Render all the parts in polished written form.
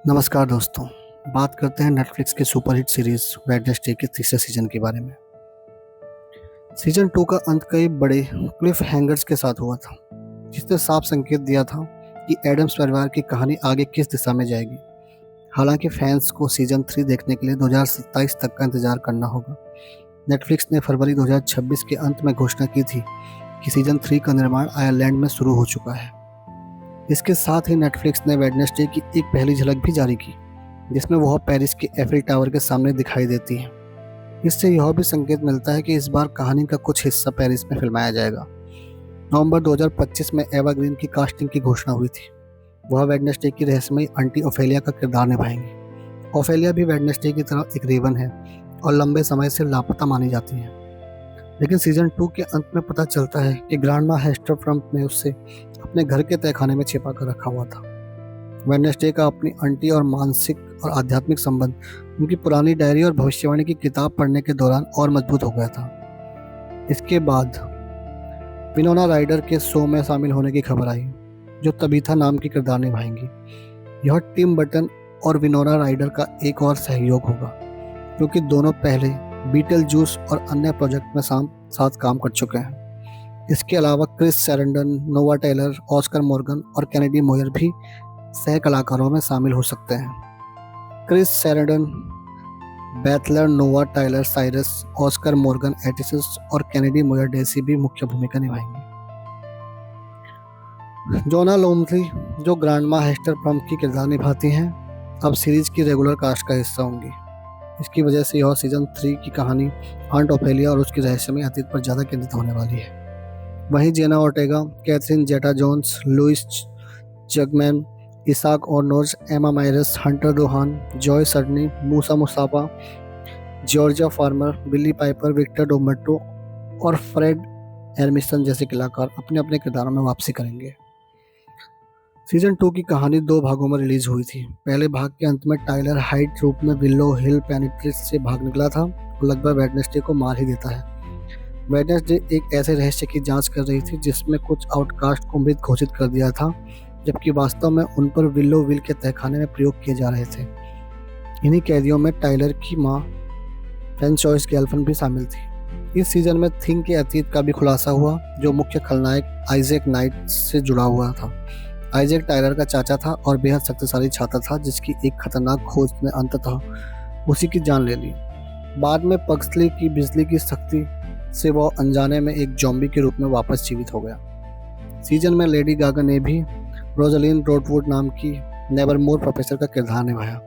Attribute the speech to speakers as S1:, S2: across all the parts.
S1: नमस्कार दोस्तों। बात करते हैं नेटफ्लिक्स की सुपरहिट सीरीज वेडनेसडे के तीसरे सीजन के बारे में। सीजन 2 का अंत कई बड़े क्लिफ हैंगर्स के साथ हुआ था, जिसने साफ संकेत दिया था कि एडम्स परिवार की कहानी आगे किस दिशा में जाएगी। हालांकि फैंस को सीजन 3 देखने के लिए 2027 तक का इंतजार करना होगा। नेटफ्लिक्स ने फरवरी 2026 के अंत में घोषणा की थी कि सीजन 3 का निर्माण आयरलैंड में शुरू हो चुका है। इसके साथ ही नेटफ्लिक्स ने वेडनेसडे की एक पहली झलक भी जारी की, जिसमें वह पेरिस के एफिल टावर के सामने दिखाई देती है। इससे यह भी संकेत मिलता है कि इस बार कहानी का कुछ हिस्सा पेरिस में फिल्माया जाएगा। नवंबर 2025 में एवा ग्रीन की कास्टिंग की घोषणा हुई थी। वह वेडनेसडे की रहस्यमयी आंटी ओफेलिया का किरदार निभाएंगी। ओफेलिया भी वेडनेसडे की तरह एक रेवन है और लंबे समय से लापता मानी जाती है। लेकिन सीजन 2 के अंत में पता चलता है कि ग्रांडमा हेस्टर ट्रम्प ने उसे अपने घर के तहखाने में छिपा कर रखा हुआ था। वेडनेसडे का अपनी आंटी और मानसिक और आध्यात्मिक संबंध उनकी पुरानी डायरी और भविष्यवाणी की किताब पढ़ने के दौरान और मजबूत हो गया था। इसके बाद विनोना राइडर के शो में शामिल होने की खबर आई, जो तबीथा नाम की किरदार निभाएंगी। यह टिम बर्टन और विनोना राइडर का एक और सहयोग होगा, क्योंकि दोनों पहले बीटल जूस और अन्य प्रोजेक्ट में साथ काम कर चुके हैं। इसके अलावा क्रिस सैरंडन, नोवा टेलर, ऑस्कर मॉर्गन और कैनेडी मोयर भी सह कलाकारों में शामिल हो सकते हैं। क्रिस सैरंडन, बैथलर, नोवा टाइलर, साइरस, ऑस्कर मॉर्गन, एटिसस और कैनेडी मोयर डेसी भी मुख्य भूमिका निभाएंगे। जोना लोम्सली, जो ग्रांडमा हेस्टर ट्रम्प की किरदार निभाती हैं, अब सीरीज की रेगुलर कास्ट का हिस्सा होंगी। इसकी वजह से यह सीजन 3 की कहानी आंट ओफेलिया और उसकी रहस्यमय अतीत पर ज़्यादा केंद्रित होने वाली है। वहीं जेना ओर्टेगा, कैथरीन जेटा जोन्स, लुइस जगमैन, इसाक ओर्नोज, एमा मायरस, हंटर डोहान, जॉय सर्डनी, मूसा मुसाफा, जॉर्जिया फार्मर, बिली पाइपर, विक्टर डोमर्टो और फ्रेड एरमिसन जैसे कलाकार अपने अपने किरदारों में वापसी करेंगे। सीजन 2 की कहानी 2 भागों में रिलीज हुई थी। पहले भाग के अंत में टाइलर हाइड रूप में विल्लो हिल पेनिट्रेस से भाग निकला था और लगभग वेडनेसडे को मार ही देता है। वेडनेसडे एक ऐसे रहस्य की जांच कर रही थी जिसमें कुछ आउटकास्ट को मृत घोषित कर दिया था, जबकि वास्तव में उन पर विल्लो विल के तहखाने में प्रयोग किए जा रहे थे। इन्हीं कैदियों में टाइलर की मां फ्रेंचॉइस गैल्फन भी शामिल थी। इस सीजन में थिंग के अतीत का भी खुलासा हुआ, जो मुख्य खलनायक आइजैक नाइट से जुड़ा हुआ था। आइजैक टाइलर का चाचा था और बेहद शक्तिशाली छात्र था, जिसकी एक खतरनाक खोज ने अंततः उसी की जान ले ली। बाद में पक्सली की बिजली की शक्ति से वह अनजाने में एक जॉम्बी के रूप में वापस जीवित हो गया। सीजन में लेडी गागा ने भी रोजलिन ब्रॉडवुड नाम की नेवरमोर प्रोफेसर का किरदार निभाया।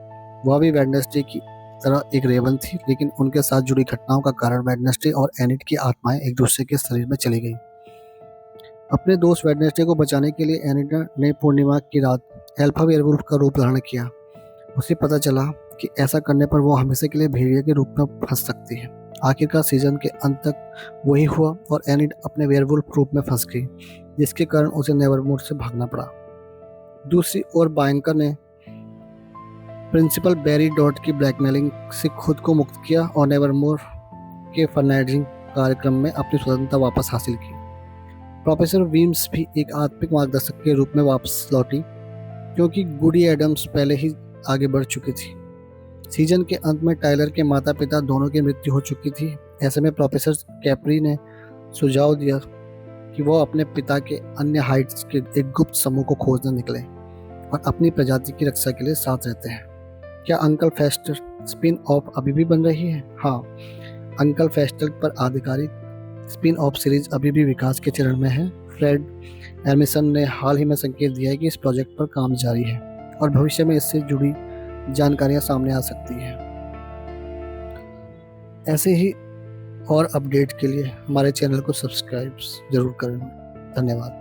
S1: वह भी वेडनेसडे की तरह एक रेवन थी, लेकिन उनके साथ जुड़ी घटनाओं का कारण वेडनेसडे और एनिट की आत्माएं एक दूसरे के शरीर में चली गई। अपने दोस्त वेडनेसडे को बचाने के लिए एनिट ने पूर्णिमा की रात एल्फा वेयरवुल्फ का रूप धारण किया। उसे पता चला कि ऐसा करने पर वो हमेशा के लिए भेड़िए के रूप में फंस सकती है। आखिरकार सीजन के अंत तक वही हुआ और एनिट अपने वेयरवुल्फ रूप में फंस गई, जिसके कारण उसे नेवरमोर से भागना पड़ा। दूसरी ओर बायंकर ने प्रिंसिपल बैरी डॉट की ब्लैकमेलिंग से खुद को मुक्त किया और नेवरमोर के फंडरेजिंग कार्यक्रम में अपनी स्वतंत्रता वापस हासिल की। प्रोफेसर वीम्स भी एक आत्मिक मार्गदर्शक के रूप में वापस लौटी, क्योंकि गुडी एडम्स पहले ही आगे बढ़ चुकी थी। सीजन के अंत में टाइलर के माता पिता दोनों की मृत्यु हो चुकी थी। ऐसे में प्रोफेसर कैप्री ने सुझाव दिया कि वह अपने पिता के अन्य हाइट्स के एक गुप्त समूह को खोजने निकले और अपनी प्रजाति की रक्षा के लिए साथ रहते हैं। क्या अंकल फेस्टर स्पिन ऑफ अभी भी बन रही है? हाँ, अंकल फेस्टर पर आधिकारिक स्पिन ऑफ सीरीज अभी भी विकास के चरण में है। फ्रेड एरमिसन ने हाल ही में संकेत दिया है कि इस प्रोजेक्ट पर काम जारी है और भविष्य में इससे जुड़ी जानकारियां सामने आ सकती हैं। ऐसे ही और अपडेट के लिए हमारे चैनल को सब्सक्राइब जरूर करें। धन्यवाद।